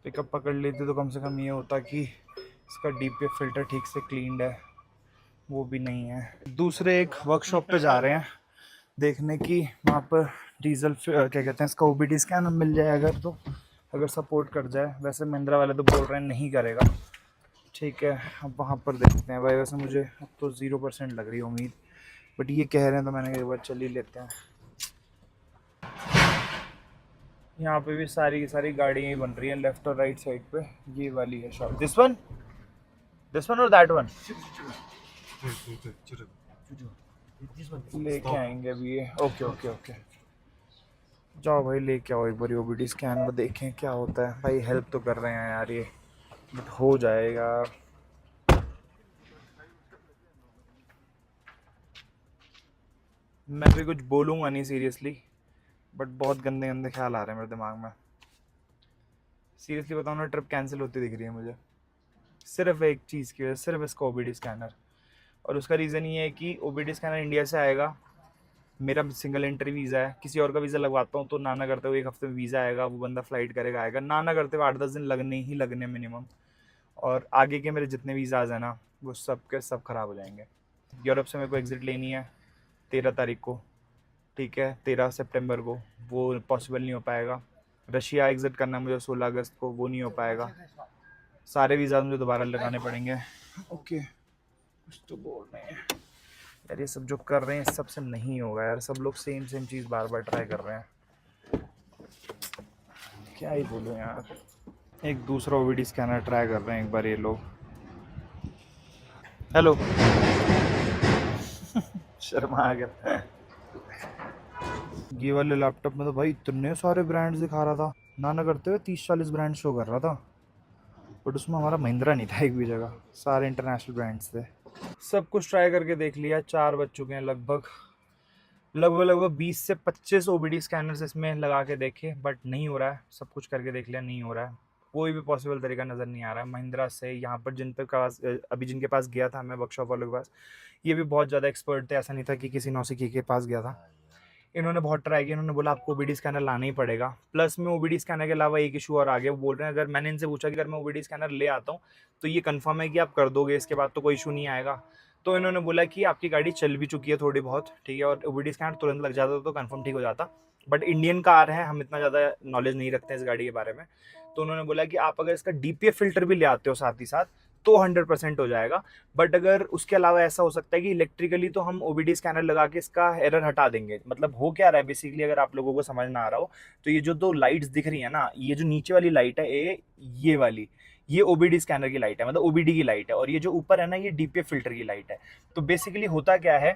Pickup पकड़ लेते तो कम से कम ये होता कि इसका डीपीएफ फिल्टर ठीक से क्लीन्ड है, वो भी नहीं है। दूसरे एक वर्कशॉप पे जा रहे हैं देखने की, वहाँ पर डीजल क्या कहते हैं इसका ओबीडी स्कैन मिल जाए अगर, तो अगर सपोर्ट कर जाए। वैसे महिंद्रा वाले तो बोल रहे हैं नहीं करेगा, ठीक है अब वहाँ पर देखते हैं भाई। वैसे मुझे अब तो 0% लग रही है उम्मीद, बट ये कह रहे हैं तो मैंने एक बार चल ही लेते हैं। यहाँ पे भी सारी की सारी गाड़ियाँ ही बन रही हैं लेफ्ट और राइट साइड पे। ये वाली है शॉप, दिस वन और दैट वन लेके आएंगे अभी ये। ओके ओके ओके, जाओ भाई लेके आओ एक बार ओबीडी स्कैन में, देखें क्या होता है। भाई हेल्प तो कर रहे हैं यार ये, बट हो जाएगा। मैं भी कुछ बोलूँगा नहीं सीरियसली, बट बहुत गंदे गंदे ख्याल आ रहे हैं मेरे दिमाग में। सीरियसली बताऊँ ना, ट्रिप कैंसिल होती दिख रही है मुझे सिर्फ एक चीज़ की वजह से, सिर्फ इसका ओबीडी स्कैनर। और उसका रीज़न ये है कि ओबीडी स्कैनर इंडिया से आएगा, मेरा सिंगल एंट्री वीज़ा है, किसी और का वीज़ा लगवाता हूँ तो ना ना करते हुए 1 हफ्ते में वीज़ा आएगा, वो बंदा फ्लाइट करेगा आएगा, ना ना करते हुए 8-10 दिन लगने ही लगने मिनिमम। और आगे के मेरे जितने वीज़ाज़ हैं ना, वो सब के सब ख़राब हो जाएंगे। यूरोप से मेरे को एग्ज़िट लेनी है 13 तारीख को, ठीक है 13 सितंबर को, वो पॉसिबल नहीं हो पाएगा। रशिया एग्ज़िट करना है मुझे 16 अगस्त को, वो नहीं हो पाएगा। सारे वीज़ा मुझे दोबारा लगाने पड़ेंगे। ओके, कुछ तो बोल रहे हैं यार, ये सब जो कर रहे हैं इस सब से नहीं होगा यार। सब लोग सेम सेम चीज़ बार बार ट्राई कर रहे हैं, क्या ही बोलूँ यार। एक दूसरा ओबीडी स्कैनर ट्राई कर रहे हैं एक बार ये लोग। हेलो शर्मा आ गया। ये वाले लैपटॉप में तो भाई इतने सारे ब्रांड्स दिखा रहा था, ना ना करते हुए 30-40 ब्रांड शो कर रहा था, बट उसमें हमारा महिंद्रा नहीं था एक भी जगह, सारे इंटरनेशनल ब्रांड्स थे। सब कुछ ट्राई करके देख लिया, 4 बज चुके हैं लगभग लगभग 20 से 25 ओबीडी स्कैनर्स इसमें लगा के देखे, बट नहीं हो रहा है। सब कुछ करके देख लिया, नहीं हो रहा है। कोई भी पॉसिबल तरीका नज़र नहीं आ रहा है। महिंद्रा से यहाँ पर अभी जिनके पास गया था मैं, वर्कशॉप वालों के पास, ये भी बहुत ज़्यादा एक्सपर्ट थे, ऐसा नहीं था कि किसी नौसिखी के पास गया था। इन्होंने बहुत ट्राई किया, इन्होंने बोला आपको ओबीडी स्कैनर लाना ही पड़ेगा। प्लस में ओबीडी स्कैनर के अलावा एक इशू और आ गया। वो बोल रहे हैं, अगर मैंने इनसे पूछा कि अगर मैं ओबीडी स्कैनर ले आता हूँ तो ये कंफर्म है कि आप कर दोगे, इसके बाद तो कोई इशू नहीं आएगा। तो इन्होंने बोला कि आपकी गाड़ी चल भी चुकी है थोड़ी बहुत, ठीक है, और ओबीडी स्कैनर तुरंत लग जाता तो कंफर्म ठीक हो जाता। बट इंडियन कार है, हम इतना ज़्यादा नॉलेज नहीं रखते हैं इस गाड़ी के बारे में। तो उन्होंने बोला कि आप अगर इसका डीपीएफ फिल्टर भी ले आते हो साथ ही साथ तो 100% हो जाएगा। बट अगर उसके अलावा ऐसा हो सकता है कि इलेक्ट्रिकली तो हम ओबीडी स्कैनर लगा के इसका एरर हटा देंगे। मतलब हो क्या रहा है बेसिकली, अगर आप लोगों को समझ ना आ रहा हो, तो ये जो 2 लाइट्स दिख रही है ना, ये जो नीचे वाली लाइट है ये वाली, ये ओबीडी स्कैनर की लाइट है, मतलब ओबीडी की लाइट है। और ये जो ऊपर है ना, ये डीपीएफ फिल्टर की लाइट है। तो बेसिकली होता क्या है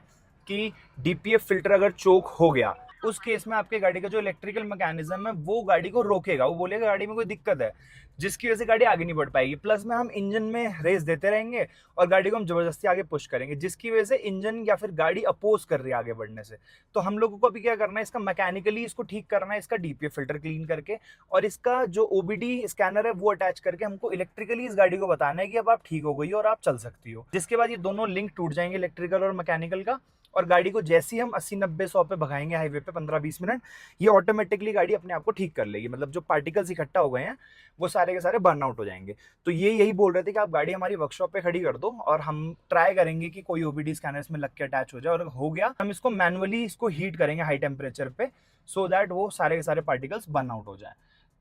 कि डीपीएफ फिल्टर अगर चोक हो गया, उस केस में आपके गाड़ी का जो इलेक्ट्रिकल मैकेनिज्म है वो गाड़ी को रोकेगा, वो बोलेगा गाड़ी में कोई दिक्कत है, जिसकी वजह से गाड़ी आगे नहीं बढ़ पाएगी। प्लस में हम इंजन में रेस देते रहेंगे और गाड़ी को हम जबरदस्ती आगे पुश करेंगे, जिसकी वजह से इंजन या फिर गाड़ी अपोज कर रही है आगे बढ़ने से। तो हम लोगों को अभी क्या करना है, इसका मैकेनिकली इसको ठीक करना है, इसका डीपीएफ फिल्टर क्लीन करके, और इसका जो ओबीडी स्कैनर है वो अटैच करके हमको इलेक्ट्रिकली इस गाड़ी को बताना है कि अब आप ठीक हो गई हो और आप चल सकती हो। जिसके बाद ये दोनों लिंक टूट जाएंगे, इलेक्ट्रिकल और मैकेनिकल का, और गाड़ी को जैसे ही हम 80-90-100 पे भगाएंगे हाईवे पे 15-20 मिनट, ये ऑटोमेटिकली गाड़ी अपने आप को ठीक कर लेगी। मतलब जो पार्टिकल्स इकट्ठा हो गए हैं वो सारे के सारे बर्न आउट हो जाएंगे। तो ये यही बोल रहे थे कि आप गाड़ी हमारी वर्कशॉप पे खड़ी कर दो और हम ट्राई करेंगे कि कोई ओबीडी स्कैनर इसमें लग के अटैच हो जाए, और हो गया हम इसको मैनुअली इसको हीट करेंगे हाई टेम्परेचर पे, सो दैट वो सारे के सारे पार्टिकल्स बर्न आउट हो जाए।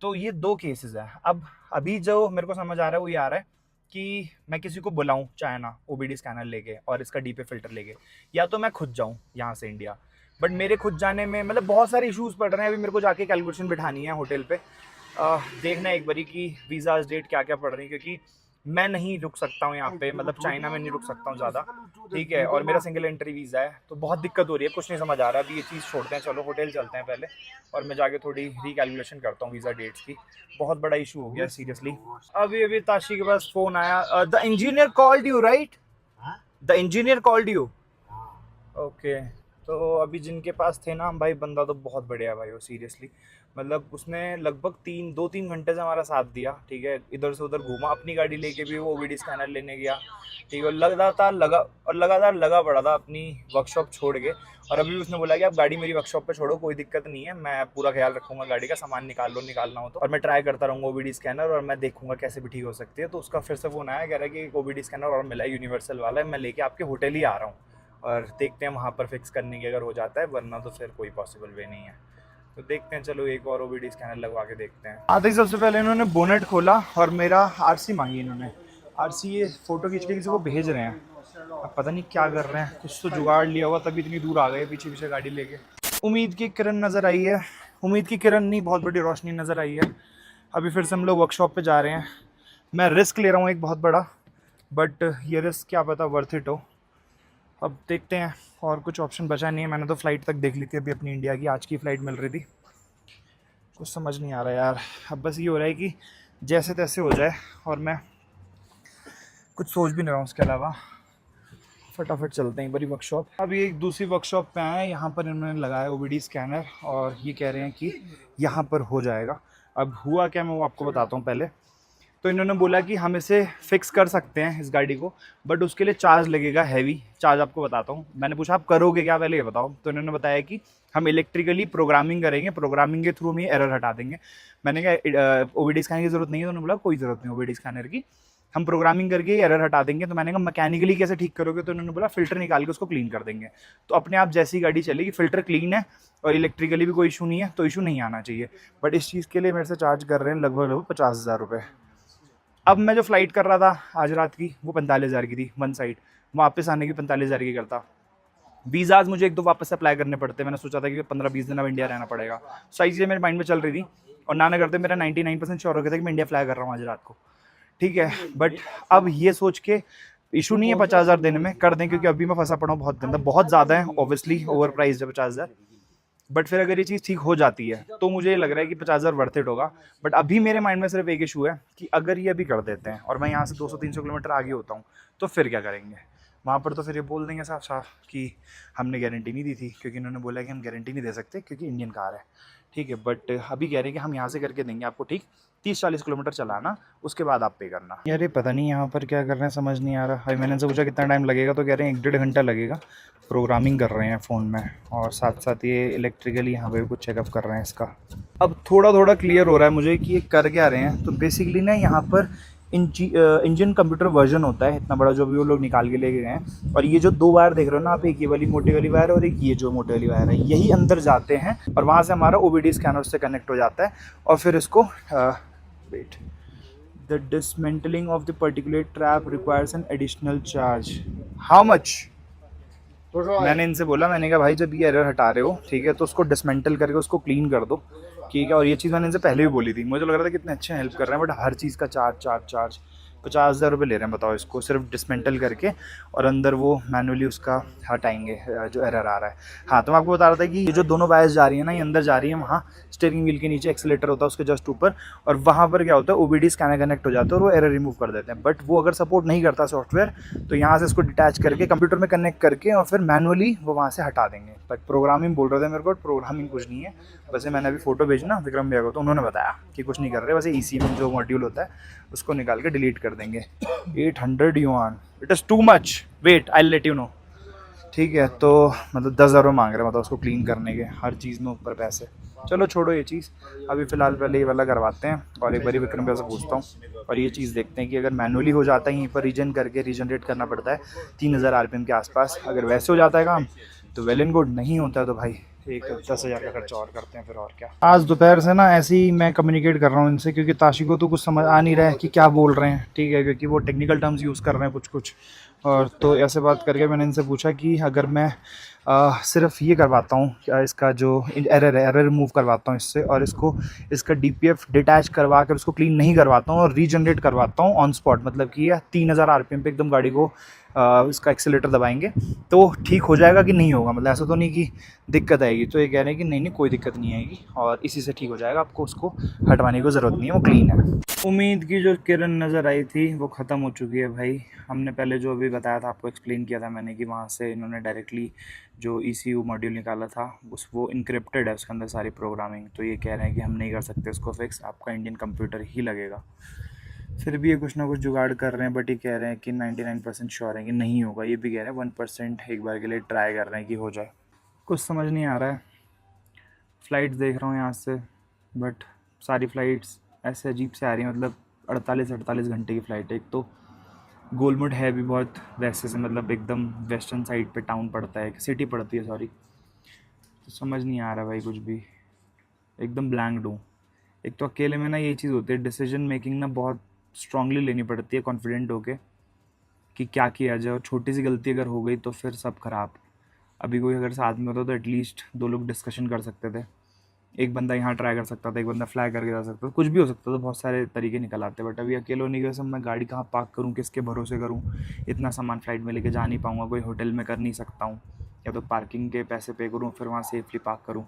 तो ये 2 केसेस है। अब अभी जो मेरे को समझ आ रहा है वो ये आ रहा है कि मैं किसी को बुलाऊं चाइना ओबीडी स्कैनर लेके और इसका डीपीएफ फिल्टर लेके, या तो मैं खुद जाऊं यहाँ से इंडिया। बट मेरे खुद जाने में मतलब बहुत सारे इश्यूज पड़ रहे हैं। अभी मेरे को जाके कैलकुलेशन बिठानी है होटल पे, देखना एक बारी कि वीज़ा डेट क्या क्या पड़ रही है, क्योंकि मैं नहीं रुक सकता हूँ यहाँ पे, मतलब चाइना में नहीं रुक सकता हूँ ज़्यादा, ठीक है, और मेरा सिंगल एंट्री वीज़ा है। तो बहुत दिक्कत हो रही है, कुछ नहीं समझ आ रहा। अभी ये चीज़ छोड़ते हैं, चलो होटल चलते हैं पहले, और मैं जाके थोड़ी रिकैलकुलेशन करता हूँ वीज़ा डेट्स की। बहुत बड़ा इशू हो गया सीरियसली। अभी अभी ताशी के पास फ़ोन आया, the engineer called you right, the engineer called you, okay. तो अभी जिनके पास थे ना भाई, बंदा तो बहुत बढ़िया है भाई वो, सीरियसली मतलब उसने लगभग 2-3 घंटे से हमारा साथ दिया, ठीक है। इधर से उधर घूमा, अपनी गाड़ी लेके भी वो ओबीडी स्कैनर लेने गया, ठीक है। लगातार लगा पड़ा था अपनी वर्कशॉप छोड़ के। और अभी भी उसने बोला कि आप गाड़ी मेरी वर्कशॉप पे छोड़ो, कोई दिक्कत नहीं है, मैं पूरा ख्याल रखूंगा गाड़ी का, सामान निकाल लो निकालना हो तो, और मैं ट्राई करता रहूँगा ओबीडी स्कैनर, और मैं देखूंगा कैसे भी ठीक हो सकती है। तो उसका फिर से फोन आया, कह रहा है कि एक ओबीडी स्कैनर और मिला है, यूनिवर्सल वाला है, मैं लेके आपके होटल ही आ रहा हूँ, और देखते हैं वहाँ पर फिक्स करने की अगर हो जाता है, वरना तो फिर कोई पॉसिबल वे नहीं है। तो देखते हैं, चलो एक और ओबीडी स्कैनर लगवा के देखते हैं। आते ही सबसे पहले इन्होंने बोनेट खोला और मेरा आरसी मांगी इन्होंने। आरसी ये फ़ोटो खींच के किसी को भेज रहे हैं, अब पता नहीं क्या कर रहे हैं, कुछ तो जुगाड़ लिया हुआ तभी इतनी दूर आ गए पीछे पीछे गाड़ी लेके। उम्मीद की किरण नज़र आई है, उम्मीद की किरण नहीं, बहुत बड़ी रोशनी नज़र आई है। अभी फिर से हम लोग वर्कशॉप पे जा रहे हैं। मैं रिस्क ले रहा हूँ एक बहुत बड़ा, बट ये रिस्क क्या पता वर्थ इट हो। अब देखते हैं, और कुछ ऑप्शन बचा नहीं है। मैंने तो फ़्लाइट तक देख ली थी अभी अपनी इंडिया की, आज की फ़्लाइट मिल रही थी। कुछ समझ नहीं आ रहा यार, अब बस ये हो रहा है कि जैसे तैसे हो जाए, और मैं कुछ सोच भी नहीं रहा हूँ उसके अलावा। फटाफट चलते हैं एक बारी वर्कशॉप। अब ये एक दूसरी वर्कशॉप पे आए हैं, यहाँ पर इन्होंने लगाया ओबीडी स्कैनर, और ये कह रहे हैं कि यहाँ पर हो जाएगा। अब हुआ क्या मैं वो आपको बताता हूँ पहले। तो इन्होंने बोला कि हम इसे फिक्स कर सकते हैं इस गाड़ी को, बट उसके लिए चार्ज लगेगा, हैवी चार्ज आपको बताता हूँ। मैंने पूछा आप करोगे क्या, पहले ये बताओ। तो इन्होंने बताया कि हम इलेक्ट्रिकली प्रोग्रामिंग करेंगे, प्रोग्रामिंग के थ्रू हम ये एरर हटा देंगे। मैंने कहा ओबीडी स्कैनर की ज़रूरत नहीं है, तो उन्होंने बोला कोई ज़रूरत नहीं ओबीडी स्कैनर की, हम प्रोग्रामिंग करके एरर हटा देंगे। तो मैंने कहा मैकेनिकली कैसे ठीक करोगे, तो उन्होंने बोला फ़िल्टर निकाल के उसको क्लीन कर देंगे। तो अपने आप जैसी गाड़ी चलेगी, फ़िल्टर क्लीन है और इलेक्ट्रिकली भी कोई इशू नहीं है, तो इशू नहीं आना चाहिए। बट इस चीज़ के लिए मेरे से चार्ज कर रहे हैं लगभग 50,000 रुपये। अब मैं जो फ़्लाइट कर रहा था आज रात की, वो 45,000 की थी वन साइड, वापस आने की 45,000 की करता। वीज़ाज मुझे एक दो वापस से अप्लाई करने पड़ते, मैंने सोचा था कि 15-20 दिन अब इंडिया रहना पड़ेगा। सही चीज़ें मेरे माइंड में चल रही थी, और ना करते मेरा 99% श्योर हो गया था कि मैं इंडिया फ्लाई कर रहा हूँ आज रात को, ठीक है। बट अब ये सोच के इशू नहीं है 50,000 देने में, कर दें, क्योंकि अभी मैं फंसा पड़ा हूँ बहुत गंदा, बहुत ज़्यादा है ऑब्वियसली, ओवर प्राइस है 50,000। बट फिर अगर ये चीज़ ठीक हो जाती है तो मुझे ये लग रहा है कि 50,000 वर्थ इट होगा। बट अभी मेरे माइंड में सिर्फ एक इशू है कि अगर ये अभी कर देते हैं और मैं यहाँ से 200-300 किलोमीटर आगे होता हूँ, तो फिर क्या करेंगे वहाँ पर। तो फिर ये बोल देंगे साफ साफ कि हमने गारंटी नहीं दी थी, क्योंकि इन्होंने बोला कि हम गारंटी नहीं दे सकते क्योंकि इंडियन कार है, ठीक है। बट अभी कह रहे हैं कि हम यहाँ से करके देंगे आपको, ठीक, 30-40 किलोमीटर चलाना, उसके बाद आप पे करना। यार ये पता नहीं यहाँ पर क्या कर रहे हैं, समझ नहीं आ रहा है। मैंने इनसे पूछा कितना टाइम लगेगा, तो कह रहे हैं 1-1.5 घंटा लगेगा। प्रोग्रामिंग कर रहे हैं फ़ोन में, और साथ साथ ये इलेक्ट्रिकली यहाँ पे कुछ चेकअप कर रहे हैं इसका। अब थोड़ा थोड़ा क्लियर हो रहा है मुझे कि ये कर क्या रहे हैं। तो बेसिकली ना यहाँ पर इंजन कंप्यूटर वर्जन होता है इतना बड़ा, जो भी वो लोग निकाल के लेके गए हैं। और ये जो 2 वायर देख रहे हो ना आप, एक ये वाली मोटी वाली वायर और एक ये जो मोटी वाली वायर है, यही अंदर जाते हैं और वहाँ से हमारा ओबीडी स्कैनर से कनेक्ट हो जाता है। और फिर इसको wait, the dismantling of the particular trap requires an additional charge, how much. मैंने इनसे बोला, मैंने कहा भाई जब ये एरर हटा रहे हो, ठीक है, तो उसको डिसमेंटल करके उसको क्लीन कर दो, ठीक है। और ये चीज़ मैंने इनसे पहले भी बोली थी, मुझे लग रहा था कितने अच्छे हेल्प कर रहे हैं, बट हर चीज़ का चार्ज 50,000 रुपये ले रहे हैं, बताओ इसको सिर्फ डिसमेंटल करके, और अंदर वो मैनुअली उसका हटाएंगे जो एरर आ रहा है। हाँ, तो मैं आपको बता रहा था कि ये जो दोनों वायर्स जा रही है ना, ये अंदर जा रही है, वहाँ स्टीयरिंग व्हील के नीचे एक्सीलेटर होता है उसके जस्ट ऊपर, और वहाँ पर क्या होता है ओबीडी स्कैनर कनेक्ट हो जाता है और वो एरर रिमूव कर देते हैं। बट वो अगर सपोर्ट नहीं करता सॉफ्टवेयर, तो यहाँ से इसको डिटैच करके कंप्यूटर में कनेक्ट करके और फिर मैनुअली वो वहाँ से हटा देंगे। बट प्रोग्रामिंग बोल रहे थे मेरे को, प्रोग्रामिंग कुछ नहीं है। वैसे मैंने अभी फ़ोटो भेजना विक्रम भैया को, तो उन्होंने बताया कि कुछ नहीं कर रहे, वैसे ECM जो मॉड्यूल होता है उसको निकाल के डिलीट कर देंगे। 800 yuan, it is too much, wait I let you know, ठीक है। तो मतलब 10,000 रुपये मांग रहे हैं, मतलब उसको क्लीन करने के, हर चीज़ में ऊपर पैसे। चलो छोड़ो ये चीज़, अभी फ़िलहाल पहले ये वाला करवाते हैं, और एक बारी विक्रम भैया से पूछता हूँ और ये चीज़ देखते हैं कि अगर मैनुअली हो जाता है, यहीं पर रीजन करके रीजनरेट करना पड़ता है 3,000 RPM के आसपास, अगर वैसे हो जाता है काम तो वेल एंड गुड, नहीं होता है तो भाई एक 10,000 का खर्चा और करते हैं फिर, और क्या। आज दोपहर से ना ऐसे ही मैं कम्युनिकेट कर रहा हूँ इनसे, क्योंकि ताशी को तो कुछ समझ आ नहीं रहा है कि क्या बोल रहे हैं, ठीक है, क्योंकि वो टेक्निकल टर्म्स यूज़ कर रहे हैं कुछ। और तो ऐसे बात करके मैंने इनसे पूछा कि अगर मैं सिर्फ ये करवाता हूँ, इसका जो एरर रिमूव करवाता हूँ इससे, और इसका DPF डिटैच करवा कर उसको क्लीन नहीं करवाता हूँ और रीजनरेट करवाता हूँ ऑन स्पॉट, मतलब कि 3,000 RPM पे एकदम गाड़ी को इसका एक्सीलेटर दबाएंगे तो ठीक हो जाएगा कि नहीं होगा, मतलब ऐसा तो नहीं कि दिक्कत आएगी। तो ये कह रहे हैं कि नहीं कोई दिक्कत नहीं आएगी और इसी से ठीक हो जाएगा, आपको उसको हटवाने की ज़रूरत नहीं है, वो क्लीन है। उम्मीद की जो किरण नज़र आई थी वो ख़त्म हो चुकी है भाई। हमने पहले जो अभी बताया था आपको, एक्सप्लेन किया था मैंने कि वहाँ से इन्होंने डायरेक्टली जो ECU मॉड्यूल निकाला था उस वो इनक्रिप्टेड है उसके अंदर सारी प्रोग्रामिंग। तो ये कह रहे हैं कि हम नहीं कर सकते उसको फिक्स, आपका इंडियन कंप्यूटर ही लगेगा। फिर भी ये कुछ ना कुछ जुगाड़ कर रहे हैं, बट ये कह रहे हैं कि 99% श्योर है कि नहीं होगा। ये भी कह रहे हैं 1% एक बार के लिए ट्राई कर रहे हैं कि हो जाए। कुछ समझ नहीं आ रहा है। फ़्लाइट्स देख रहा हूँ यहाँ से, बट सारी फ़्लाइट्स ऐसे अजीब से आ रही हैं, मतलब 48 घंटे की फ़्लाइट है। एक तो गोलमुड है भी बहुत वैसे से, मतलब एकदम वेस्टर्न साइड पे टाउन पड़ता है, सिटी पड़ती है सॉरी। तो समझ नहीं आ रहा भाई कुछ भी, एकदम ब्लैंक्ड हूँ। एक तो अकेले में ना ये चीज़ होती है, डिसीजन मेकिंग ना बहुत स्ट्रांगली लेनी पड़ती है कॉन्फिडेंट होके कि क्या किया जाए, और छोटी सी गलती अगर हो गई तो फिर सब खराब। अभी कोई अगर साथ में होता तो एटलीस्ट दो लोग डिस्कशन कर सकते थे, एक बंदा यहाँ ट्राई कर सकता था, एक बंदा फ्लाई करके जा सकता था, कुछ भी हो सकता था, बहुत सारे तरीके निकल आते। बट अभी अकेले होने की वजह से मैं गाड़ी कहाँ पार्क करूँ, किसके भरोसे करूँ, इतना सामान फ़्लाइट में लेके जा नहीं पाऊँगा, कोई होटल में कर नहीं सकता हूँ, या तो पार्किंग के पैसे पे करूँ फिर वहाँ सेफली पार्क करूँ।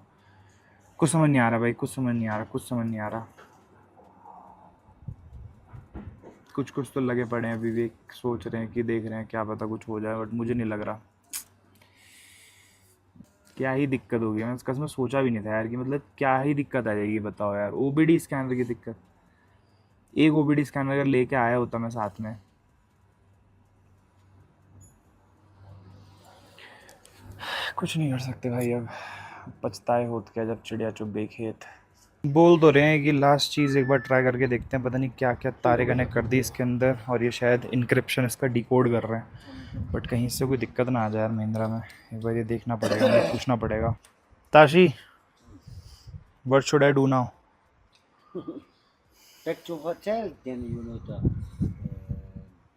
कुछ समझ नहीं आ रहा भाई, कुछ समझ नहीं आ रहा, कुछ समझ नहीं आ रहा। कुछ कुछ तो लगे पड़े हैं अभी भी, सोच रहे हैं कि देख रहे हैं क्या पता कुछ हो जाए, बट मुझे नहीं लग रहा। क्या ही दिक्कत होगी, मैं इसका मैं सोचा भी नहीं था यार कि मतलब क्या ही दिक्कत आ जाएगी, बताओ यार। OBD स्कैनर की दिक्कत, एक OBD स्कैनर अगर लेके आया होता मैं साथ में, कुछ नहीं कर सकते भाई। अब पछताए होत क्या जब चिड़िया चुग गई खेत। बोल तो रहे हैं कि लास्ट चीज़ एक बार ट्राई करके देखते हैं, पता नहीं क्या क्या तारे कनेक्ट कर दी इसके अंदर, और ये शायद इनक्रिप्शन इसका डिकोड कर रहे हैं। बट कहीं से कोई दिक्कत ना आ जाए यार महिंद्रा में, एक बार ये देखना पड़ेगा, मुझे पूछना पड़ेगा। Tashi, what should I do now? Back to hotel, then you know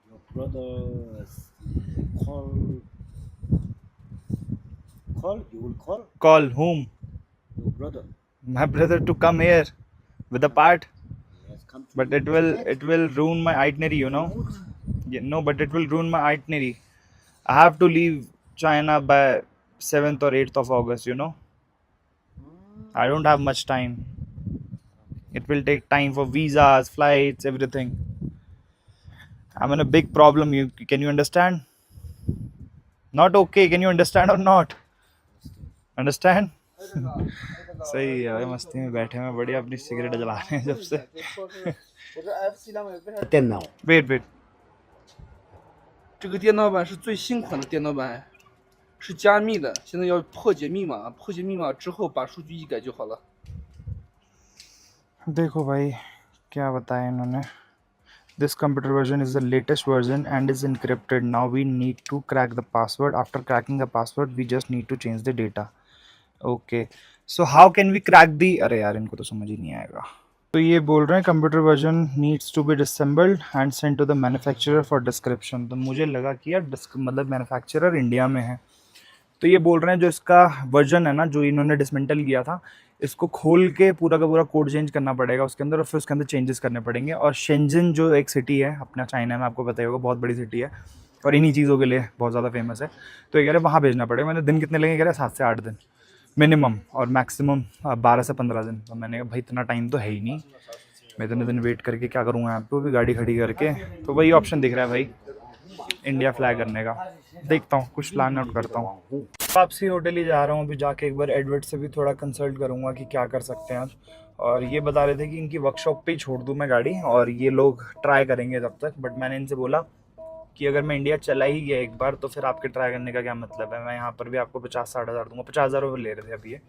your brother call you will call Call whom? your brother. My brother to come here with a part, Yes, come to but you tonight. it will ruin my itinerary, you know. Yeah, no, but it will ruin my itinerary. I have to leave China by 7th or 8th of August, you know. I don't have much time. It will take time for visas, flights, everything. I'm in a big problem. Can you understand? Not okay. Can you understand or not? Understand? सही है भाई, मस्ती में बैठे हैं, बढ़िया अपनी cigarette जला रहे हैं जब से। 电脑 वेट वेट 这个电脑版是最新款的电脑版，是加密的，现在要破解密码，破解密码之后把数据一改就好了。 देखो भाई क्या बताया इन्होंने। This computer version is the latest version and is encrypted. Now we need to crack the password. After cracking the password, we just need to change the data. Okay. So how can we crack the? अरे यार इनको तो समझ ही नहीं आएगा। तो ये बोल रहे हैं computer version needs to be disassembled and send to the manufacturer for description. तो मुझे लगा कि यार मतलब मैन्युफैक्चरर इंडिया में है, तो ये बोल रहे हैं जो इसका वर्जन है ना, जो इन्होंने डिसमेंटल किया था, इसको खोल के पूरा का पूरा कोड चेंज करना पड़ेगा उसके अंदर, और फिर उसके अंदर चेंजेस करने पड़ेंगे। और शेंजन जो एक सिटी है अपना चाइना में, आपको पता ही होगा, बहुत बड़ी सिटी है और इन्हीं चीज़ों के लिए बहुत ज़्यादा फेमस है। तो ये कह रहे वहाँ भेजना पड़ेगा। मैंने दिन कितने लगेंगे, कह रहे 7 से 8 दिन मिनिमम, और मैक्सिमम 12 से 15 दिन। तो मैंने कहा भाई इतना टाइम तो है ही नहीं, मैं इतने दिन वेट करके क्या करूँगा यहाँ पे, वो भी गाड़ी खड़ी करके। तो वही ऑप्शन दिख रहा है भाई इंडिया फ्लाई करने का। देखता हूँ, कुछ प्लान आउट करता हूँ। वापसी होटल ही जा रहा हूँ अभी, जाके एक बार एडवर्ड से भी थोड़ा कंसल्ट करूँगा कि क्या कर सकते हैं आज। और ये बता रहे थे कि इनकी वर्कशॉप पे ही छोड़ दूँ मैं गाड़ी, और ये लोग ट्राई करेंगे तब तक। बट मैंने इनसे बोला कि अगर मैं इंडिया चला ही गया एक बार तो फिर आपके ट्राई करने का क्या मतलब है। मैं यहाँ पर भी आपको 50-60 हज़ार दूँगा, 50 हज़ार रुपये ले रहे थे अभी ये,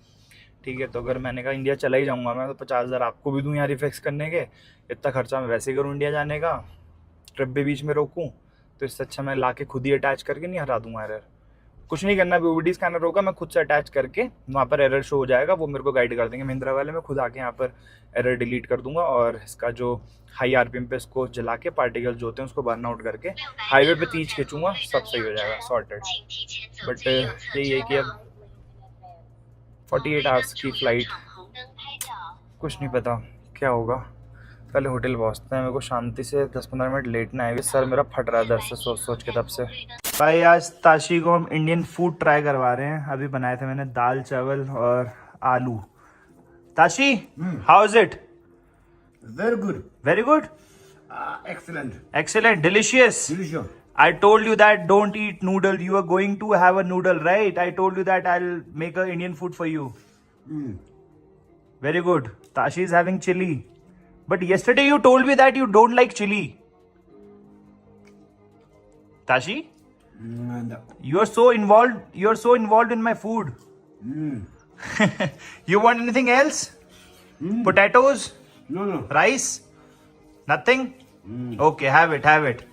ठीक है। तो अगर मैंने कहा इंडिया चला ही जाऊँगा मैं, तो 50 हज़ार आपको भी दूँ यहाँ रिफिक्स करने के, इतना खर्चा मैं वैसे ही करूँ इंडिया जाने का, ट्रिप भी बीच में रोकूँ। तो इससे अच्छा मैं ला के खुद ही अटैच करके नहीं हरा दूंगा एरर। कुछ नहीं करना, OBD स्कैनर होगा, मैं खुद से अटैच करके वहाँ पर एरर शो हो जाएगा, वो मेरे को गाइड कर देंगे महिंद्रा वाले। मैं खुद आके यहाँ पर एरर डिलीट कर दूंगा, और इसका जो हाई RPM पे इसको जला के पार्टिकल जो होते हैं उसको बर्न आउट करके हाईवे पे तीज खींचूंगा, सब सही हो जाएगा, सॉर्टेड। बट यही है कि अब 48 आवर्स की फ़्लाइट, कुछ नहीं पता क्या होगा। पहले होटल पहुँचते हैं, मेरे को शांति से 10-15 मिनट लेटना है। सर मेरा फट रहा है दर्द से सोच सोच के तब से। भाई आज ताशी को हम इंडियन फूड ट्राई करवा रहे हैं। अभी बनाए थे मैंने दाल चावल और आलू। Tashi, how is it? Very good. Very good? Excellent. Excellent. Delicious. Delicious. I told you that don't eat noodle. You are going to have a noodle, right? I told you that I'll make a Indian food for you. Very good. Tashi is having chili. But yesterday you told me that you don't like chili. Tashi, And, you are so involved. You are so involved in my food. You want anything else? Potatoes? no. Rice? Nothing? Okay, have it, have it.